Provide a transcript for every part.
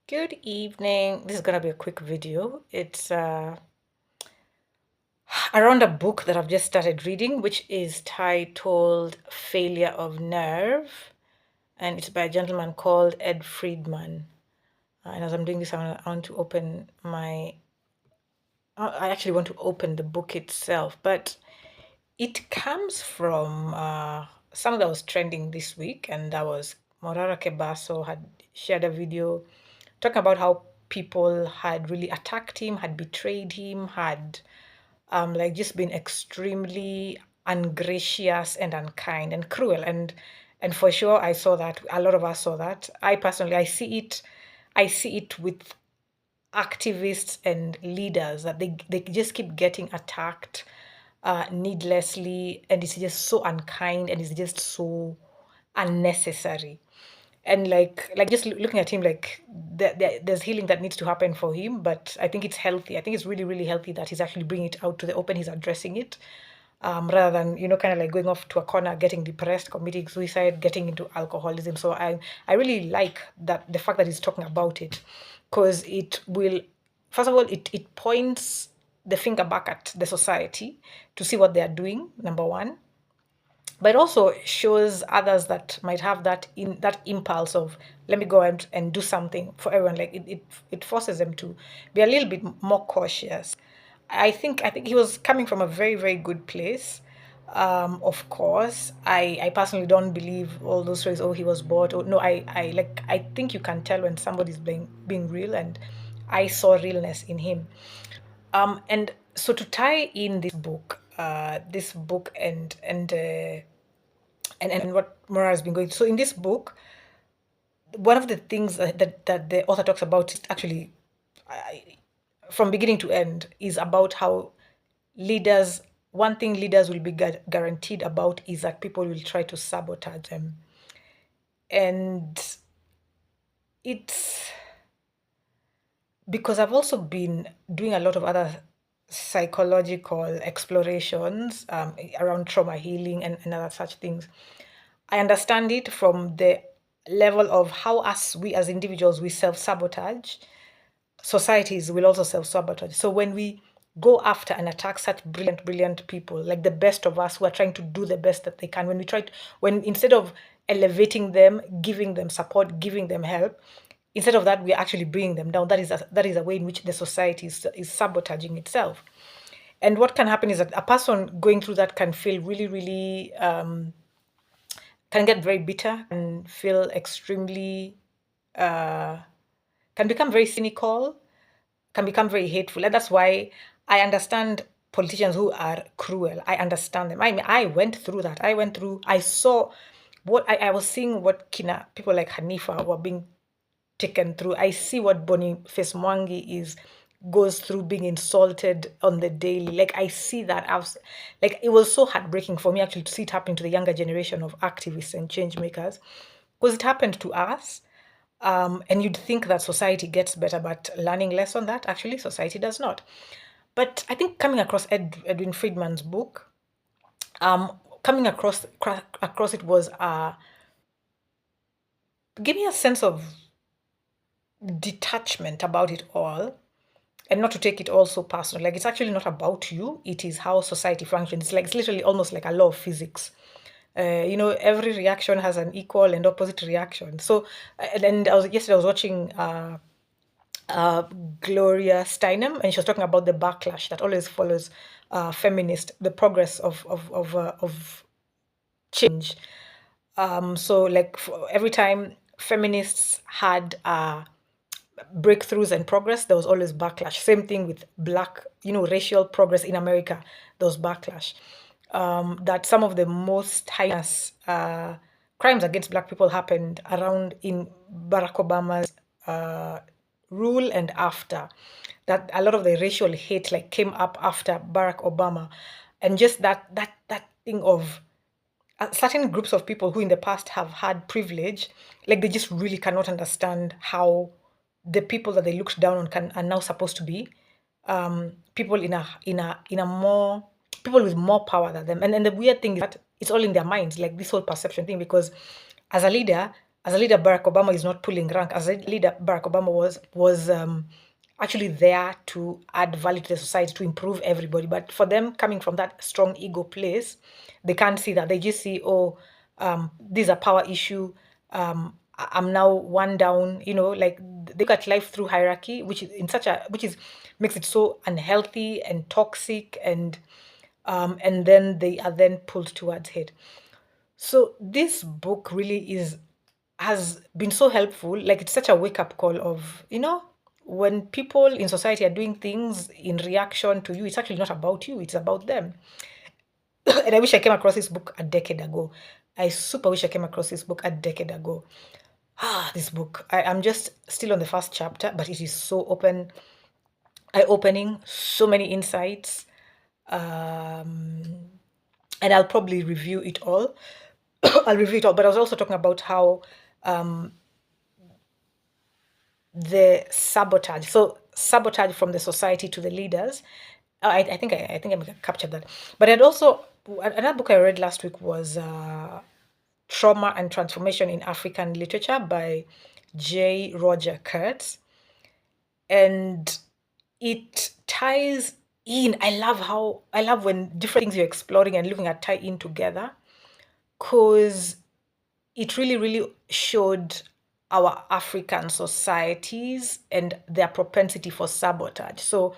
Good evening. This is gonna be a quick video. It's around a book that I've just started reading, which is titled Failure of Nerve, and it's by a gentleman called Ed Friedman. And as I'm doing this, I want to open I actually want to open the book itself, but it comes from something that was trending this week, and that was Morara Kebaso had shared a video talking about how people had really attacked him, had betrayed him, had like just been extremely ungracious and unkind and cruel. And for sure, I saw that. A lot of us saw that. I personally, I see it. I see it with activists and leaders that they just keep getting attacked needlessly, and it's just so unkind and it's just so unnecessary. And like just looking at him, like there's healing that needs to happen for him, but I think it's healthy. I think it's really really healthy that he's actually bringing it out to the open. He's addressing it, rather than kind of like going off to a corner, getting depressed, committing suicide, getting into alcoholism. So I really like that, the fact that he's talking about it, because it will, first of all, it points the finger back at the society to see what they are doing, number one, but it also shows others that might have that impulse of, let me go and do something for everyone. Like it forces them to be a little bit more cautious. I think he was coming from a very very good place. Of course, I personally don't believe all those stories. Oh, he was bought. Oh no, I think you can tell when somebody's being real, and I saw realness in him. And so to tie in this book and what Morara has been going through. So in this book, one of the things that the author talks about is actually, I, from beginning to end, is about how leaders, one thing leaders will be guaranteed about is that people will try to sabotage them. And it's because I've also been doing a lot of other psychological explorations around trauma healing and other such things. I understand it from the level of how we as individuals, we self-sabotage. Societies will also self-sabotage. So when we go after and attack such brilliant, brilliant people, like the best of us who are trying to do the best that they can, when instead of elevating them, giving them support, giving them help, instead of that, we're actually bringing them down. That is a way in which the society is sabotaging itself. And what can happen is that a person going through that can feel really, really can get very bitter and feel extremely can become very cynical, can become very hateful. And that's why I understand politicians who are cruel. I understand them. I mean, I went through that. I saw I was seeing what people like Hanifa were being taken through. I see what Boniface Mwangi goes through, being insulted on the daily. Like I see that. Like it was so heartbreaking for me actually to see it happen to the younger generation of activists and change makers, because it happened to us. And you'd think that society gets better, but learning less on that, actually, society does not. But I think coming across Edwin Friedman's book, coming across it was give me a sense of detachment about it all, and not to take it all so personal. Like it's actually not about you; it is how society functions. It's literally almost like a law of physics. Every reaction has an equal and opposite reaction. So, and yesterday I was watching Gloria Steinem, and she was talking about the backlash that always follows the progress of change. So, like every time feminists had breakthroughs and progress, there was always backlash. Same thing with black, racial progress in America, there was backlash. That some of the most heinous crimes against black people happened around in Barack Obama's rule and after. That a lot of the racial hate like came up after Barack Obama, and just that thing of certain groups of people who in the past have had privilege, like they just really cannot understand how the people that they looked down on are now supposed to be people in a more people with more power than them. And the weird thing is that it's all in their minds, like this whole perception thing. Because as a leader, as a leader, Barack Obama is not pulling rank. As a leader, Barack Obama was actually there to add value to the society, to improve everybody. But for them, coming from that strong ego place, they can't see that. They just see, oh, this is a power issue. I'm now one down. Like they look at life through hierarchy, which is makes it so unhealthy and toxic, and then they are then pulled towards hate. So this book really has been so helpful. Like, it's such a wake-up call of, when people in society are doing things in reaction to you, it's actually not about you, it's about them. And I wish I came across this book a decade ago. I super wish I came across this book a decade ago. This book. I'm just still on the first chapter, but it is so eye-opening, so many insights. And I'll probably review it all. I'll review it all, but I was also talking about how the sabotage. So sabotage from the society to the leaders. I think I captured that. But I'd also another book I read last week was Trauma and Transformation in African Literature by J. Roger Kurtz, and it ties in. I love when different things you're exploring and looking at tie in together, because it really showed our African societies and their propensity for sabotage. So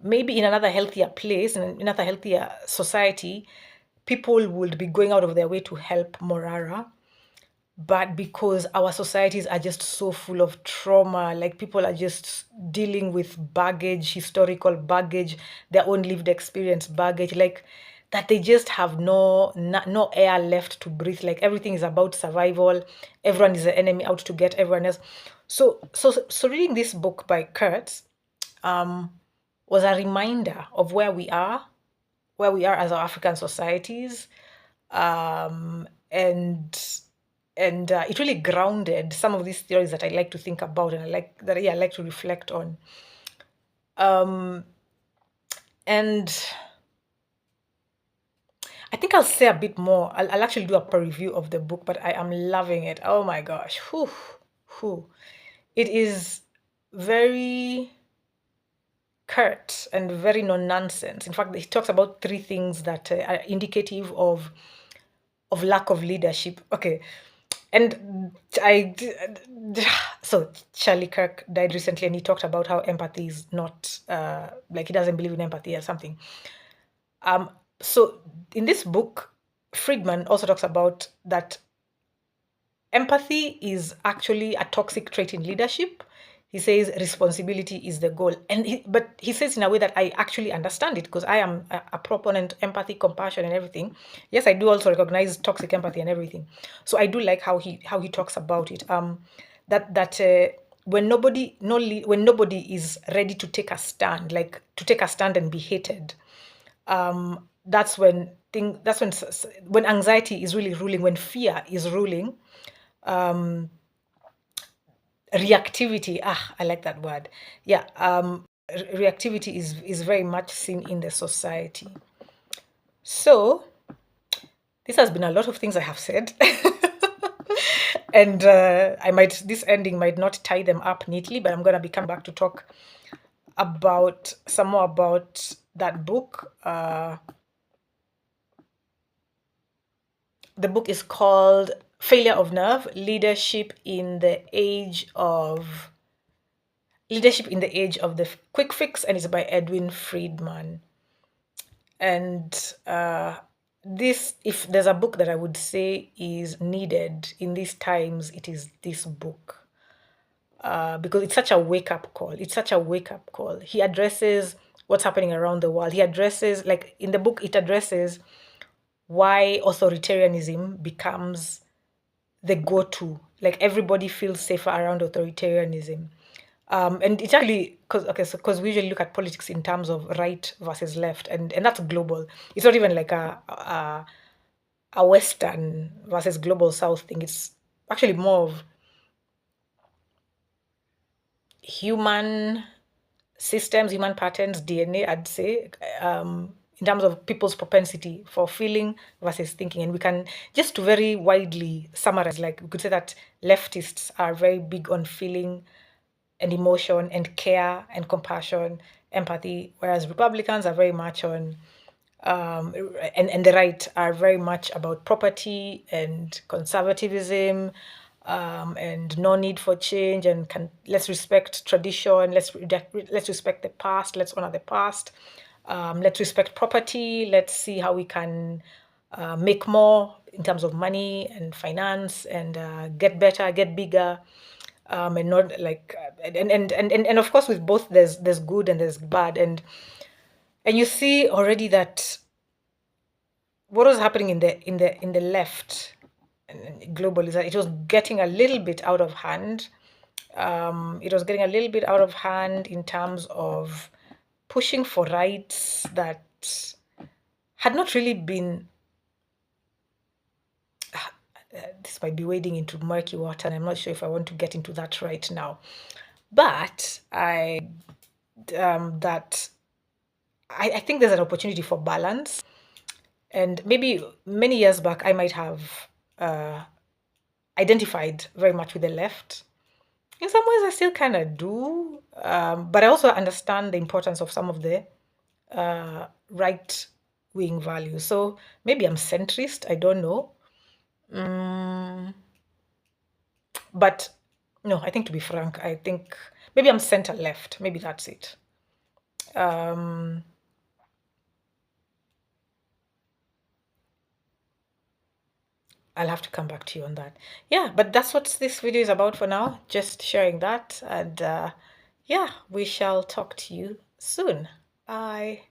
maybe in another healthier place, in another healthier society, people would be going out of their way to help Morara. But because our societies are just so full of trauma, like people are just dealing with baggage, historical baggage, their own lived experience baggage, like that they just have no air left to breathe. Like everything is about survival. Everyone is the enemy out to get everyone else. So reading this book by Kurtz was a reminder of where we are as our African societies, and it really grounded some of these theories that I like to think about, and I like to reflect on. And I think I'll say a bit more. I'll actually do a review of the book, but I am loving it. Oh my gosh. Whew. It is very curt and very no-nonsense. In fact, he talks about three things that are indicative of lack of leadership. Okay. And so Charlie Kirk died recently, and he talked about how empathy is not like he doesn't believe in empathy or something. So in this book, Friedman also talks about that empathy is actually a toxic trait in leadership. He says responsibility is the goal, but he says in a way that I actually understand it, because I am a proponent of empathy, compassion, and everything. Yes, I do also recognize toxic empathy and everything. So I do like how he talks about it. When nobody is ready to take a stand, like to take a stand and be hated, that's when anxiety is really ruling, when fear is ruling. Reactivity, I like that word. Yeah, reactivity is very much seen in the society. So this has been a lot of things I have said. And this ending might not tie them up neatly, but I'm going to be coming back to talk about some more about that book. The book is called Failure of Nerve: Leadership in the Age of the Quick Fix, and it's by Edwin Friedman. And if there's a book that I would say is needed in these times, it is this book. Because it's such a wake-up call. He addresses what's happening around the world. He addresses, like in the book, it addresses why authoritarianism becomes the go-to. Like everybody feels safer around authoritarianism. And it's actually because we usually look at politics in terms of right versus left, and that's global. It's not even like a Western versus global South thing. It's actually more of human systems, human patterns, DNA, I'd say. in terms of people's propensity for feeling versus thinking. And we can just to very widely summarize, like we could say that leftists are very big on feeling and emotion and care and compassion, empathy, whereas Republicans are very much on and the right are very much about property and conservatism, and no need for change, and let's respect tradition, let's respect the past, let's honor the past, let's respect property, let's see how we can make more in terms of money and finance, and get better, get bigger, and not like and of course with both there's good and there's bad, and you see already that what was happening in the left globally is that it was getting a little bit out of hand. It was getting a little bit out of hand in terms of pushing for rights that had not really been. This might be wading into murky water, and I'm not sure if I want to get into that right now. But that I think there's an opportunity for balance. And maybe many years back, I might have identified very much with the left. In some ways, I still kind of do, but I also understand the importance of some of the right-wing values. So maybe I'm centrist, I don't know. But no, I think to be frank, I think maybe I'm center-left. Maybe that's it. I'll have to come back to you on that. Yeah, but that's what this video is about for now. Just sharing that. And yeah, we shall talk to you soon. Bye.